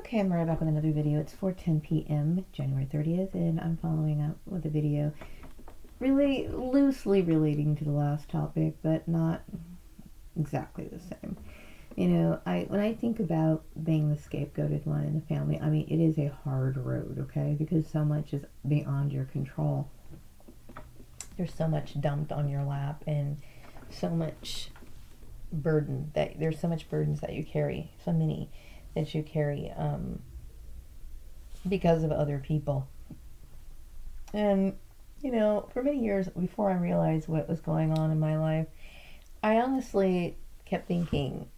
Okay, I'm right back with another video. It's 4:10 p.m. January 30th, and I'm following up with a video really loosely relating to the last topic, but not exactly the same. When I think about being the scapegoated one in the family, I mean, it is a hard road, okay? Because so much is beyond your control. There's so much dumped on your lap, and so much there's so much burdens that you carry, so many that you carry because of other people. And, for many years before I realized what was going on in my life, I honestly kept thinking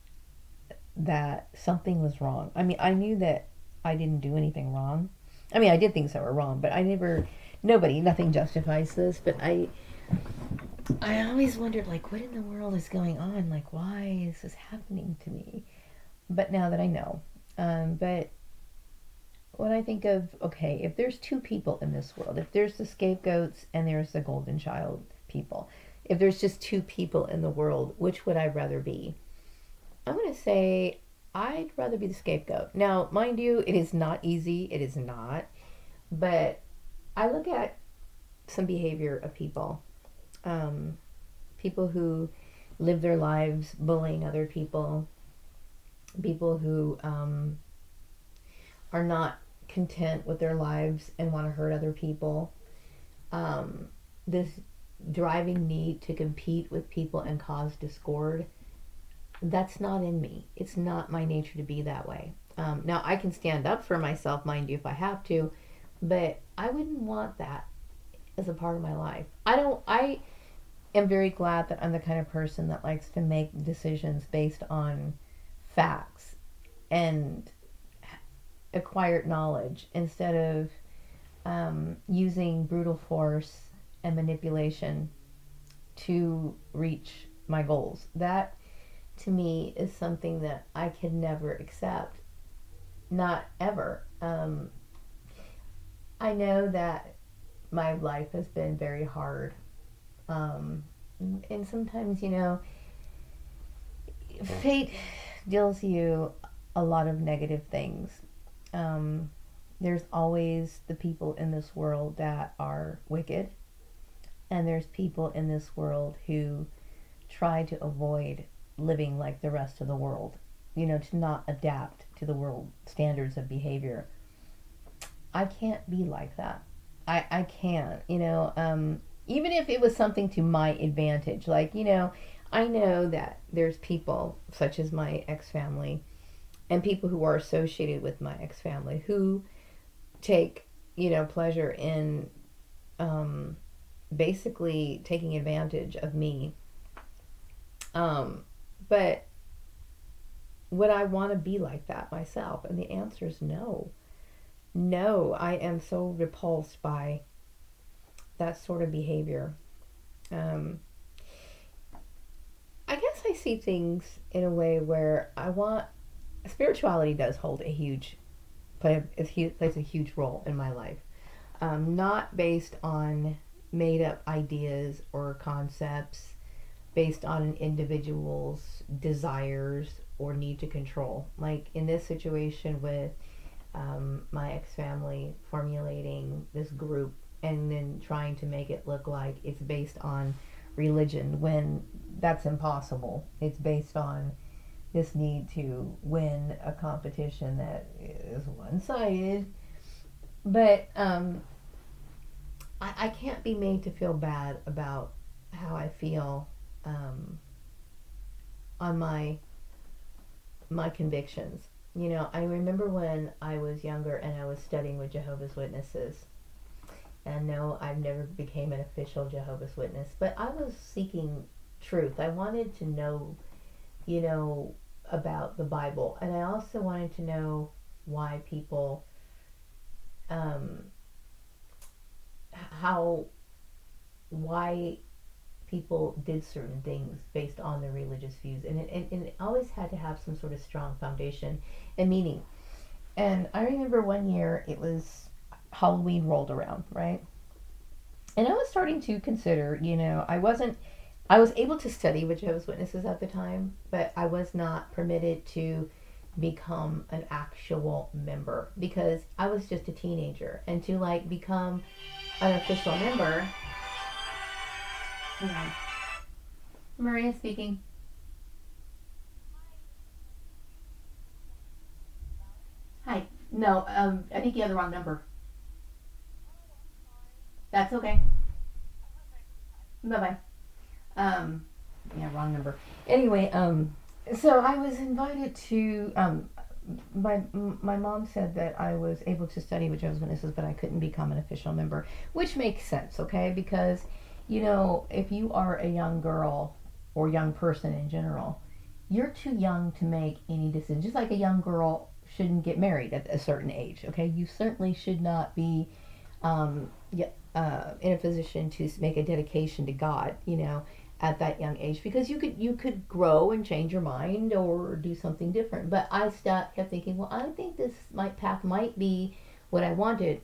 that something was wrong. I mean, I knew that I didn't do anything wrong. I mean, I did things that were wrong, but nothing justifies this, but I always wondered, like, what in the world is going on? Like, why is this happening to me? But now that I know, but when I think of, okay, if there's two people in this world, if there's the scapegoats and there's the golden child people, if there's just two people in the world, which would I rather be? I'm going to say I'd rather be the scapegoat. Now, mind you, it is not easy. It is not. But I look at some behavior of people. People who live their lives bullying other people. People who are not content with their lives and want to hurt other people. This driving need to compete with people and cause discord, that's not in me. It's not my nature to be that way. Now, I can stand up for myself, mind you, if I have to, but I wouldn't want that as a part of my life. I am very glad that I'm the kind of person that likes to make decisions based on facts and acquired knowledge instead of using brutal force and manipulation to reach my goals. That, to me, is something that I could never accept. Not ever. I know that my life has been very hard. And sometimes, fate deals you a lot of negative things. There's always the people in this world that are wicked, and there's people in this world who try to avoid living like the rest of the world, to not adapt to the world standards of behavior. I can't be like that. I can't, even if it was something to my advantage. Like, I know that there's people such as my ex-family and people who are associated with my ex-family who take, pleasure in basically taking advantage of me. But would I want to be like that myself? And the answer is no. No, I am so repulsed by that sort of behavior. I guess I see things in a way where spirituality does hold plays a huge role in my life. Not based on made up ideas or concepts, based on an individual's desires or need to control. Like in this situation with my ex-family formulating this group and then trying to make it look like it's based on religion when that's impossible. It's based on this need to win a competition that is one-sided. But I can't be made to feel bad about how I feel on my convictions. I remember when I was younger and I was studying with Jehovah's Witnesses. And no, I've never became an official Jehovah's Witness, but I was seeking truth. I wanted to know, about the Bible. And I also wanted to know why people, why people did certain things based on their religious views. And it always had to have some sort of strong foundation and meaning. And I remember one year it was Halloween rolled around, right? And I was starting to consider, I was able to study with Jehovah's Witnesses at the time, but I was not permitted to become an actual member, because I was just a teenager, and to like become an official member. Hang on. Maria speaking. Hi. No, I think you have the wrong number. That's okay. Bye bye. Um, yeah, wrong number. Anyway, so I was invited to my mom said that I was able to study with Jehovah's Witnesses, but I couldn't become an official member, which makes sense, okay? Because if you are a young girl or young person in general, you're too young to make any decision. Just like a young girl shouldn't get married at a certain age, okay? You certainly should not be in a position to make a dedication to God, at that young age, because you could grow and change your mind or do something different. But I kept thinking, well, I think this path might be what I wanted,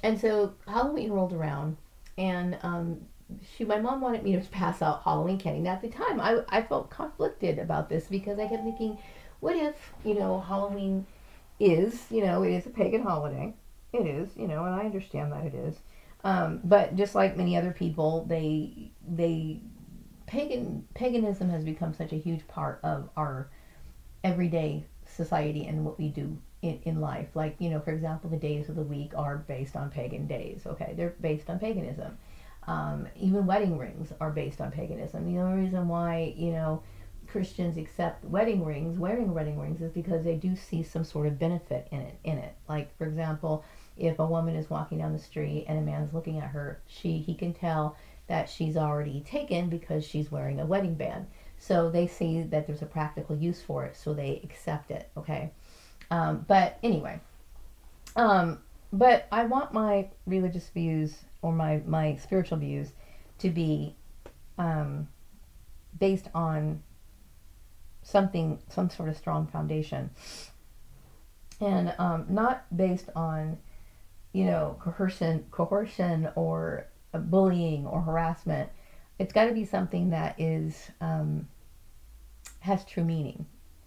and so Halloween rolled around, and my mom wanted me to pass out Halloween candy. Now at the time, I felt conflicted about this because I kept thinking, what if Halloween is it is a pagan holiday. It is, and I understand that it is. But just like many other people, they paganism has become such a huge part of our everyday society and what we do in life. Like, for example, the days of the week are based on pagan days. Okay, they're based on paganism. Even wedding rings are based on paganism. The only reason why Christians accept wearing wedding rings, is because they do see some sort of benefit in it. Like, for example, if a woman is walking down the street and a man's looking at her, he can tell that she's already taken because she's wearing a wedding band. So they see that there's a practical use for it, so they accept it. Okay, but anyway, but I want my religious views or my spiritual views to be based on some sort of strong foundation, and not based on coercion or bullying or harassment. It's got to be something that has true meaning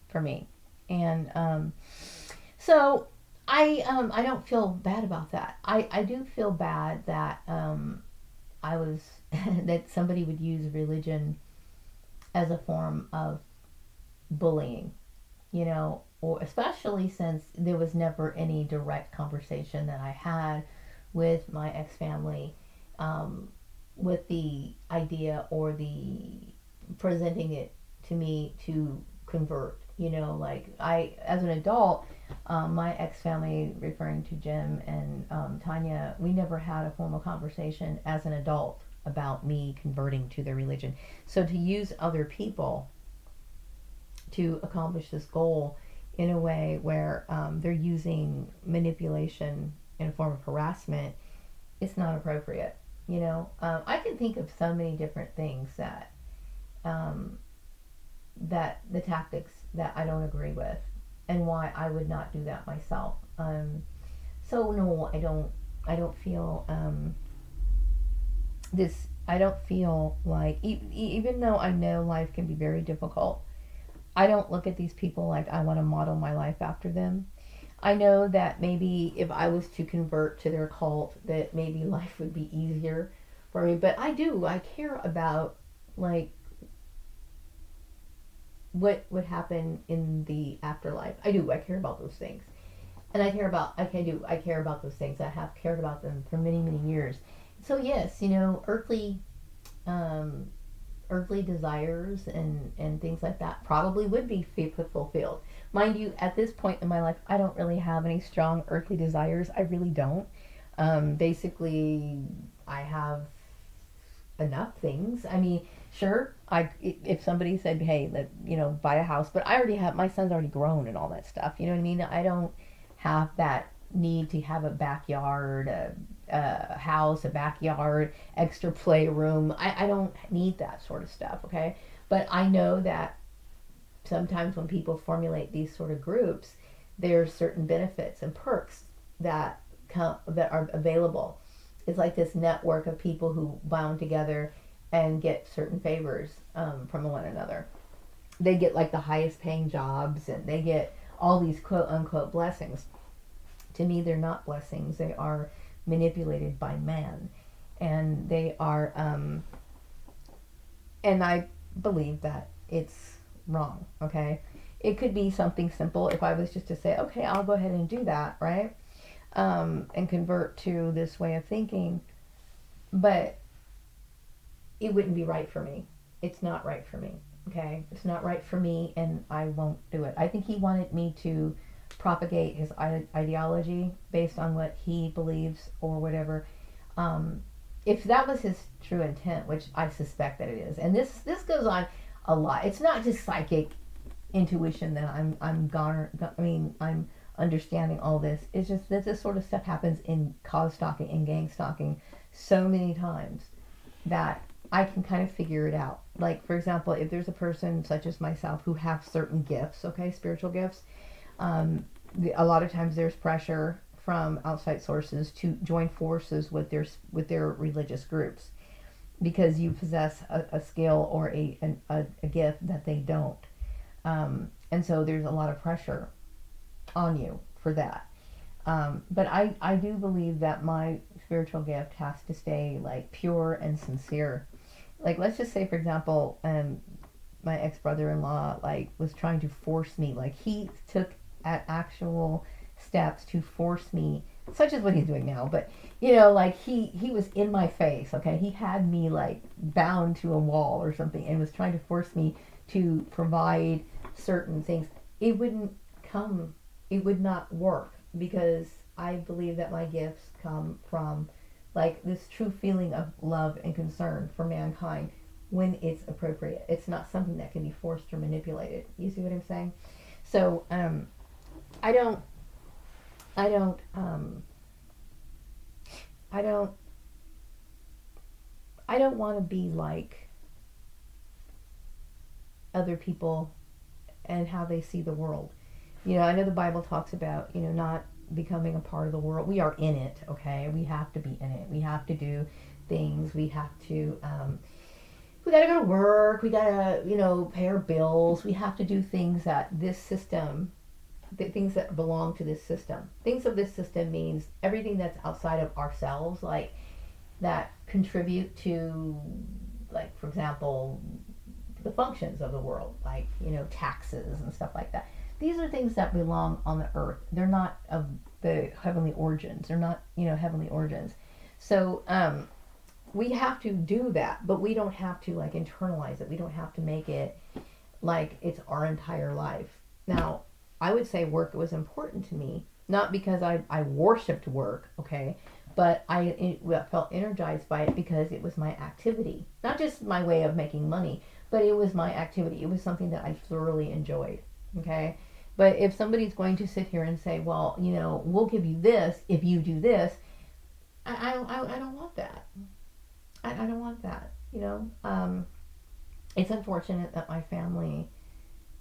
for me, and so I don't feel bad about that. I do feel bad that I was that somebody would use religion as a form of bullying, or especially since there was never any direct conversation that I had with my ex-family, with the idea or the presenting it to me to convert. Like as an adult, my ex-family, referring to Jim and Tanya, we never had a formal conversation as an adult about me converting to their religion. So to use other people to accomplish this goal in a way where they're using manipulation in a form of harassment, it's not appropriate. I can think of so many different things that the tactics that I don't agree with, and why I would not do that myself. So no, I don't feel this. I don't feel like even though I know life can be very difficult, I don't look at these people like I want to model my life after them. I know that maybe if I was to convert to their cult, that maybe life would be easier for me. But I care about like what would happen in the afterlife. I care about those things. And I care about those things. I have cared about them for many, many years. So yes, um, earthly desires and things like that probably would be fulfilled. Mind you, at this point in my life, I don't really have any strong earthly desires. I really don't. Basically, I have enough things. I mean, sure, if somebody said, "Hey, buy a house," but I already have, my son's already grown and all that stuff. You know what I mean? I don't have that need to have a backyard, a house, a backyard, extra playroom. I don't need that sort of stuff. Okay, but I know that sometimes when people formulate these sort of groups, there's certain benefits and perks that are available. It's like this network of people who bound together and get certain favors from one another. They get like the highest paying jobs, and they get all these quote unquote blessings. To me, they're not blessings. They are manipulated by man, and they are, and I believe that it's wrong. Okay, it could be something simple if I was just to say, okay, I'll go ahead and do that, right, and convert to this way of thinking, but it wouldn't be right for me. It's not right for me. Okay, it's not right for me, and I won't do it. I think he wanted me to propagate his ideology based on what he believes or whatever. If that was his true intent, which I suspect that it is, and this goes on a lot. It's not just psychic intuition that I'm understanding all this. It's just that this sort of stuff happens in cause stalking and gang stalking so many times that I can kind of figure it out. Like, for example, if there's a person such as myself who have certain gifts, okay, spiritual gifts, a lot of times there's pressure from outside sources to join forces with their religious groups because you possess a skill or a gift that they don't. And so there's a lot of pressure on you for that. But I do believe that my spiritual gift has to stay like pure and sincere. Like, let's just say, for example, my ex-brother-in-law like was trying to force me, like he took actual steps to force me, such as what he's doing now, but like he was in my face. Okay, he had me like bound to a wall or something and was trying to force me to provide certain things. It would not work, because I believe that my gifts come from like this true feeling of love and concern for mankind when it's appropriate. It's not something that can be forced or manipulated. You see what I'm saying? So I don't want to be like other people and how they see the world. I know the Bible talks about, not becoming a part of the world. We are in it, okay? We have to be in it. We have to do things. We have to, we gotta go to work. We gotta, pay our bills. We have to do things that this system, the things that belong to this system. Things of this system means everything that's outside of ourselves, like that contribute to, like, for example, the functions of the world, like, taxes and stuff like that. These are things that belong on the earth. They're not of the heavenly origins. They're not, heavenly origins. So we have to do that, but we don't have to like internalize it. We don't have to make it like it's our entire life. Now, I would say work was important to me, not because I worshipped work, okay, but I felt energized by it because it was my activity. Not just my way of making money, but it was my activity. It was something that I thoroughly enjoyed, okay? But if somebody's going to sit here and say, well, we'll give you this if you do this, I don't want that. I don't want that, It's unfortunate that my family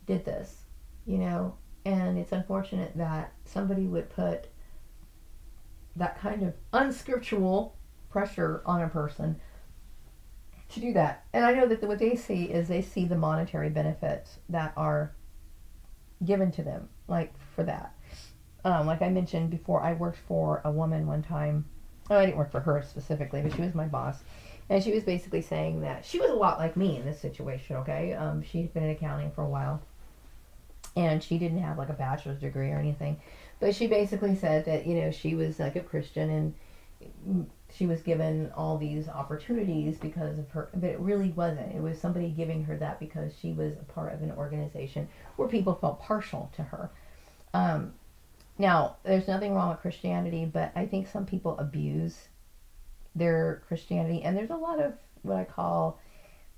did this, and it's unfortunate that somebody would put that kind of unscriptural pressure on a person to do that. And I know that what they see is they see the monetary benefits that are given to them, like for that. Like I mentioned before, I worked for a woman one time. Oh, I didn't work for her specifically, but she was my boss. And she was basically saying that she was a lot like me in this situation, okay? She'd been in accounting for a while. And she didn't have like a bachelor's degree or anything. But she basically said that, she was like a Christian and she was given all these opportunities because of her, but it really wasn't. It was somebody giving her that because she was a part of an organization where people felt partial to her. Now, there's nothing wrong with Christianity, but I think some people abuse their Christianity, and there's a lot of what I call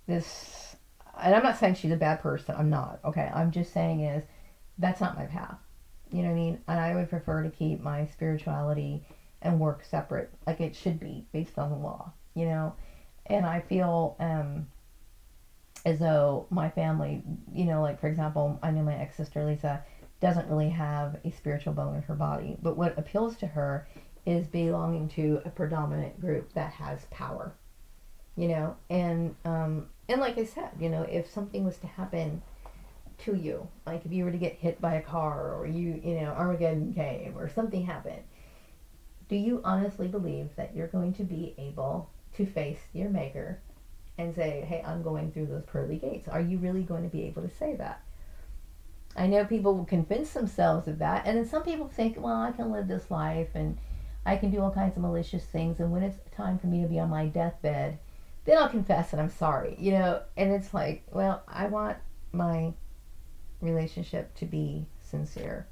this, and I'm not saying she's a bad person, I'm not, okay, I'm just saying is, that's not my path, you know what I mean, and I would prefer to keep my spirituality and work separate, like it should be, based on the law, and I feel, as though my family, like for example, I know my ex-sister Lisa doesn't really have a spiritual bone in her body, but what appeals to her is belonging to a predominant group that has power, and like I said, if something was to happen to you, like if you were to get hit by a car, or Armageddon came or something happened, do you honestly believe that you're going to be able to face your maker and say, hey, I'm going through those pearly gates? Are you really going to be able to say that? I know people will convince themselves of that, and then some people think, well, I can live this life and I can do all kinds of malicious things, and when it's time for me to be on my deathbed, then I'll confess that I'm sorry, and it's like, well, I want my relationship to be sincere.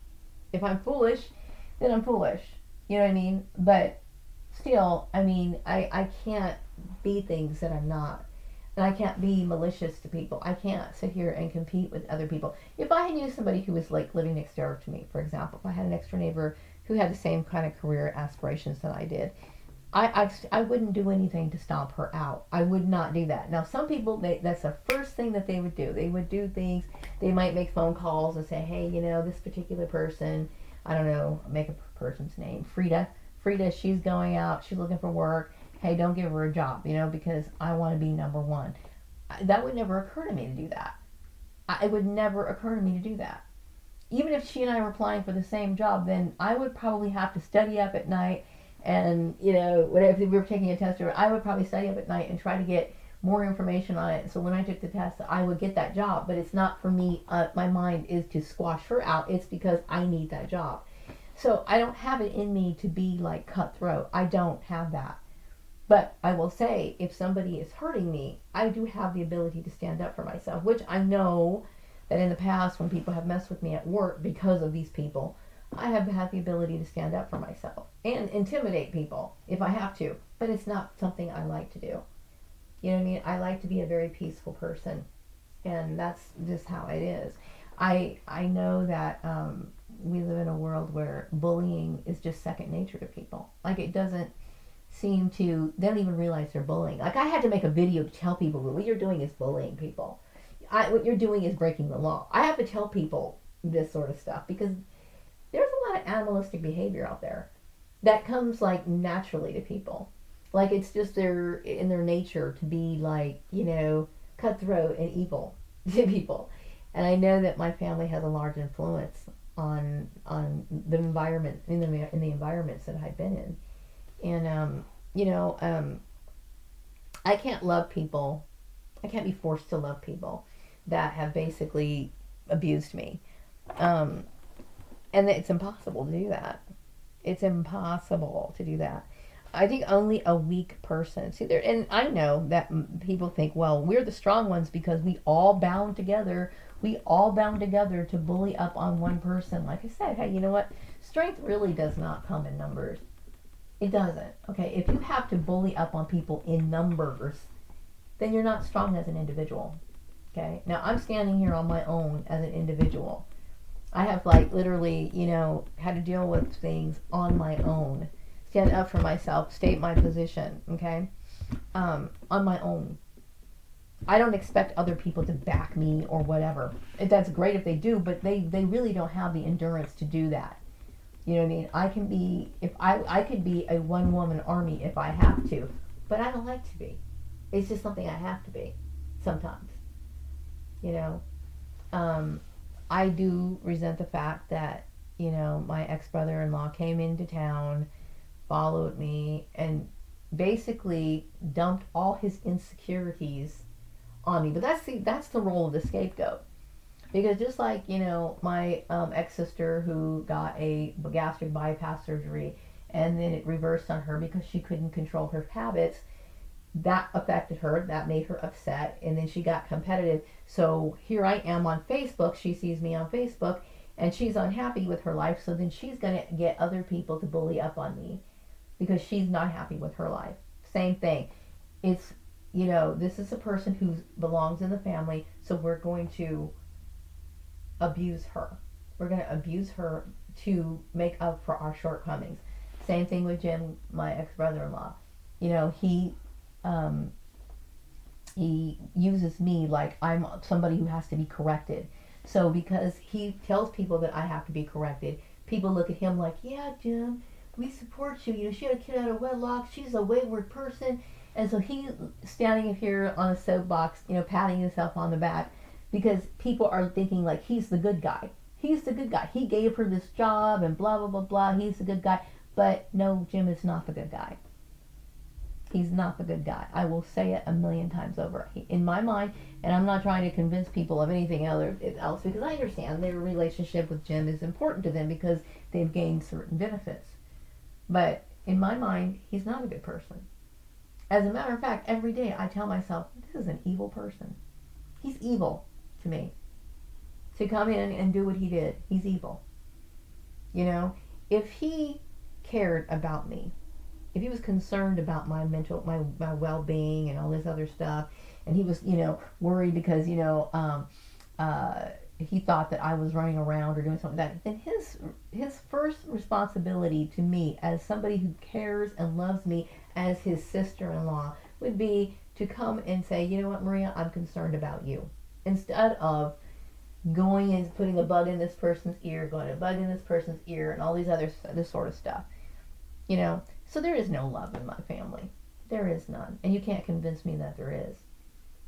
If I'm foolish, then I'm foolish. You know what I mean? But still, I can't be things that I'm not. And I can't be malicious to people. I can't sit here and compete with other people. If I knew somebody who was like living next door to me, for example, if I had an next door neighbor who had the same kind of career aspirations that I did, I wouldn't do anything to stomp her out. I would not do that. Now, some people, that's the first thing that they would do. They would do things. They might make phone calls and say, hey, this particular person, I don't know, make a person's name, Frida, she's going out, she's looking for work. Hey, don't give her a job, because I want to be number one. That would never occur to me to do that. It would never occur to me to do that. Even if she and I were applying for the same job, then I would probably have to study up at night. And, whatever, if we were taking a test, or I would probably study up at night and try to get more information on it. So when I took the test, I would get that job. But it's not for me. My mind is to squash her out. It's because I need that job. So I don't have it in me to be like cutthroat. I don't have that. But I will say, if somebody is hurting me, I do have the ability to stand up for myself, which I know that in the past when people have messed with me at work because of these people, I have had the ability to stand up for myself and intimidate people if I have to. But it's not something I like to do. You know what I mean? I like to be a very peaceful person, and that's just how it is. I know that we live in a world where bullying is just second nature to people. Like, it doesn't they don't even realize they're bullying. Like, I had to make a video to tell people, what you're doing is bullying people. What you're doing is breaking the law. I have to tell people this sort of stuff because there's a lot of animalistic behavior out there that comes like naturally to people. Like, it's just in their nature to be like, cutthroat and evil to people. And I know that my family has a large influence on the environment, in the environments that I've been in. And, I can't love people. I can't be forced to love people that have basically abused me. And it's impossible to do that. It's impossible to do that. I think only a weak person. See, and I know that people think, well, we're the strong ones because we all bound together. We all bound together to bully up on one person. Like I said, hey, you know what? Strength really does not come in numbers. It doesn't. Okay, if you have to bully up on people in numbers, then you're not strong as an individual. Okay, now I'm standing here on my own as an individual. I have literally, had to deal with things on my own, stand up for myself, state my position. Okay, on my own. I don't expect other people to back me or whatever. That's great if they do, but they really don't have the endurance to do that. You know what I mean? I could be a one-woman army if I have to, but I don't like to be. It's just something I have to be sometimes. I do resent the fact that, my ex-brother-in-law came into town, followed me, and basically dumped all his insecurities on me. But that's the role of the scapegoat. Because just like, my ex-sister who got a gastric bypass surgery and then it reversed on her because she couldn't control her habits, that affected her, that made her upset, and then she got competitive. So here I am on Facebook, she sees me on Facebook, and she's unhappy with her life, so then she's going to get other people to bully up on me because she's not happy with her life. Same thing. It's, this is a person who belongs in the family, so we're going to abuse her. We're going to abuse her to make up for our shortcomings. Same thing with Jim, my ex-brother-in-law. He uses me like I'm somebody who has to be corrected. So because he tells people that I have to be corrected, people look at him like, yeah, Jim, we support you. She had a kid out of wedlock. She's a wayward person. And so he's standing here on a soapbox, patting himself on the back, because people are thinking like he's the good guy. He's the good guy. He gave her this job and blah, blah, blah, blah. He's the good guy. But no, Jim is not the good guy. He's not the good guy. I will say it a million times over. In my mind, and I'm not trying to convince people of anything else because I understand their relationship with Jim is important to them because they've gained certain benefits. But in my mind, he's not a good person. As a matter of fact, every day I tell myself, this is an evil person. He's evil to me. To come in and do what he did, he's evil. You know, if he cared about me, if he was concerned about my my well-being and all this other stuff, and he was, worried because, he thought that I was running around or doing something like that, then his first responsibility to me as somebody who cares and loves me as his sister-in-law would be to come and say, you know what, Maria, I'm concerned about you. Instead of going and putting a bug in this person's ear, going a bug in this person's ear, and all this sort of stuff. So there is no love in my family. There is none. And you can't convince me that there is.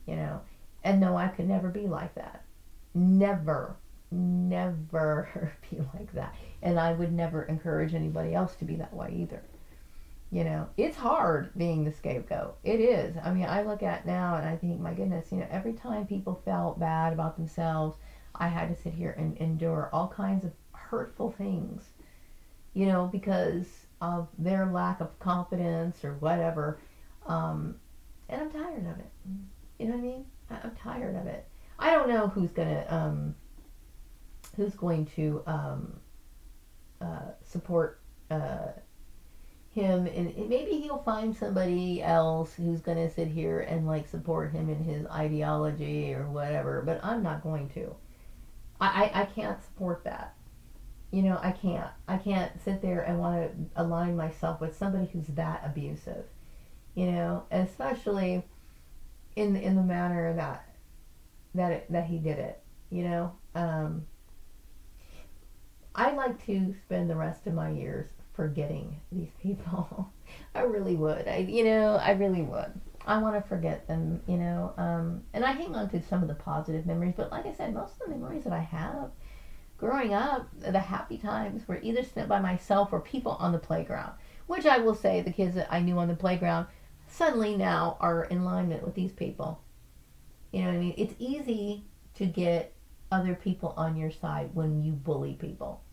And no, I could never be like that. Never be like that. And I would never encourage anybody else to be that way either. It's hard being the scapegoat. It is. I mean, I look at now and I think, my goodness, every time people felt bad about themselves, I had to sit here and endure all kinds of hurtful things, because of their lack of confidence or whatever. And I'm tired of it. You know what I mean? I'm tired of it. I don't know who's going to support him, and maybe he'll find somebody else who's going to sit here and support him in his ideology or whatever, but I'm not going to. I can't support that. I can't sit there and want to align myself with somebody who's that abusive, especially in the manner that he did it. I'd like to spend the rest of my years forgetting these people. I really would. I really would. I want to forget them, and I hang on to some of the positive memories, but like I said, most of the memories that I have growing up, the happy times were either spent by myself or people on the playground, which I will say the kids that I knew on the playground suddenly now are in alignment with these people. You know what I mean? It's easy to get other people on your side when you bully people.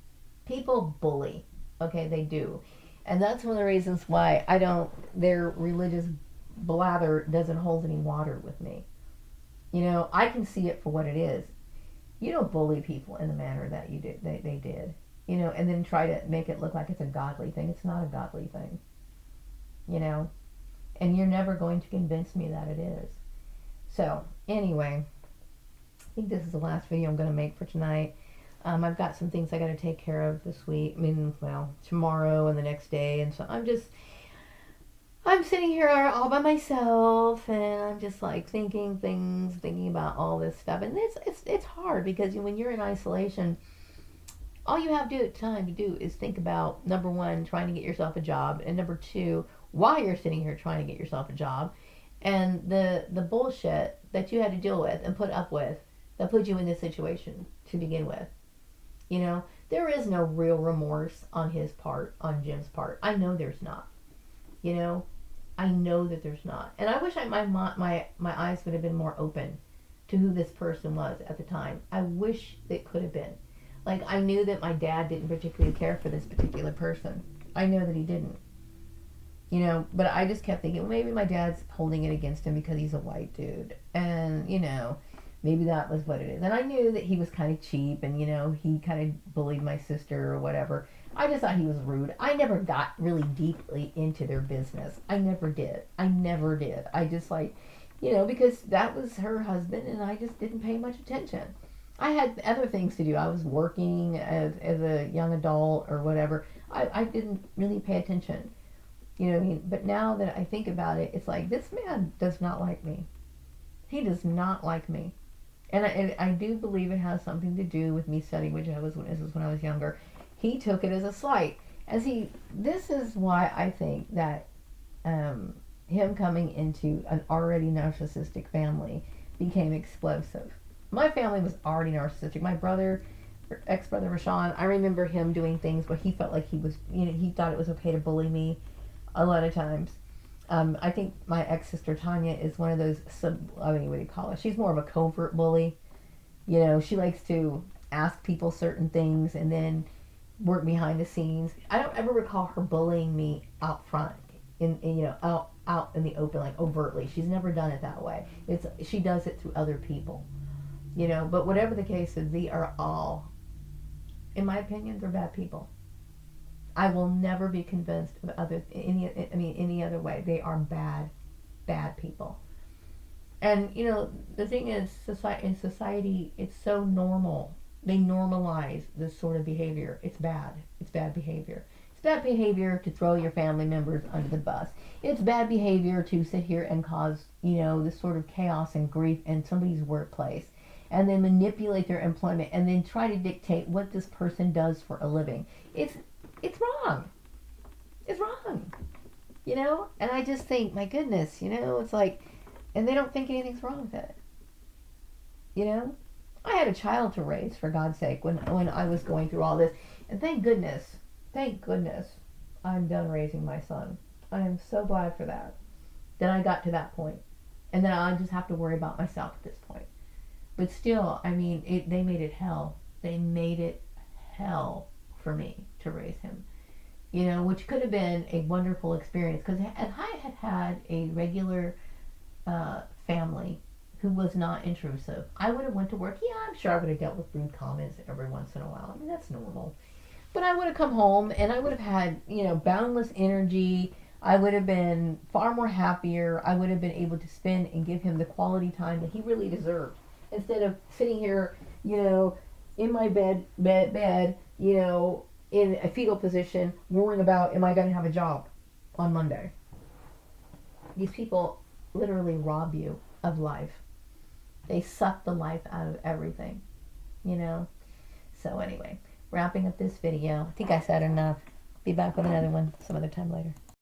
People bully. Okay, they do. And that's one of the reasons why their religious blather doesn't hold any water with me. I can see it for what it is. You don't bully people in the manner that they did, and then try to make it look like it's a godly thing. It's not a godly thing, and you're never going to convince me that it is. So, anyway, I think this is the last video I'm going to make for tonight. I've got some things I got to take care of this week. Tomorrow and the next day, and so I'm sitting here all by myself, and I'm just thinking about all this stuff, and it's hard because when you're in isolation, all you have time to do is think about, number one, trying to get yourself a job, and number two, while you're sitting here trying to get yourself a job, and the bullshit that you had to deal with and put up with that put you in this situation to begin with. There is no real remorse on his part, on Jim's part. I know there's not. I know that there's not. And I wish my eyes would have been more open to who this person was at the time. I wish it could have been. I knew that my dad didn't particularly care for this particular person. I know that he didn't. But I just kept thinking, well, maybe my dad's holding it against him because he's a white dude. And, maybe that was what it is. And I knew that he was kind of cheap and, he kind of bullied my sister or whatever. I just thought he was rude. I never got really deeply into their business. I never did. I just because that was her husband and I just didn't pay much attention. I had other things to do. I was working as a young adult or whatever. I didn't really pay attention. But now that I think about it, it's this man does not like me. He does not like me. And I do believe it has something to do with me studying, this was when I was younger. He took it as a slight. This is why I think that him coming into an already narcissistic family became explosive. my family was already narcissistic. My brother, ex-brother Rashawn, I remember him doing things where he felt like he was, he thought it was okay to bully me a lot of times. I think my ex-sister Tanya is one of those, I mean, what do you call it? She's more of a covert bully. She likes to ask people certain things and then work behind the scenes. I don't ever recall her bullying me out front, out in the open, like overtly. She's never done it that way. She does it through other people. But whatever the case is, they are all, in my opinion, they're bad people. I will never be convinced of any other way. They are bad people. And the thing is, in society, it's so normal. They normalize this sort of behavior. It's bad. It's bad behavior. It's bad behavior to throw your family members under the bus. It's bad behavior to sit here and cause, this sort of chaos and grief in somebody's workplace, and then manipulate their employment, and then try to dictate what this person does for a living. It's wrong. It's wrong. And I just think, my goodness, it's like, and they don't think anything's wrong with it. I had a child to raise, for God's sake, when I was going through all this. And thank goodness, I'm done raising my son. I am so glad for that I got to that point. And then I just have to worry about myself at this point. But still, I mean, they made it hell. They made it hell for me to raise him. Which could have been a wonderful experience. Because if I had had a regular family who was not intrusive, I would have went to work. Yeah, I'm sure I would have dealt with rude comments every once in a while. I mean, that's normal. But I would have come home and I would have had, boundless energy. I would have been far more happier. I would have been able to spend and give him the quality time that he really deserved. Instead of sitting here, in my bed, in a fetal position, worrying about, am I going to have a job on Monday? These people literally rob you of life. They suck the life out of everything, So anyway, wrapping up this video. I think I said enough. Be back with another one some other time later.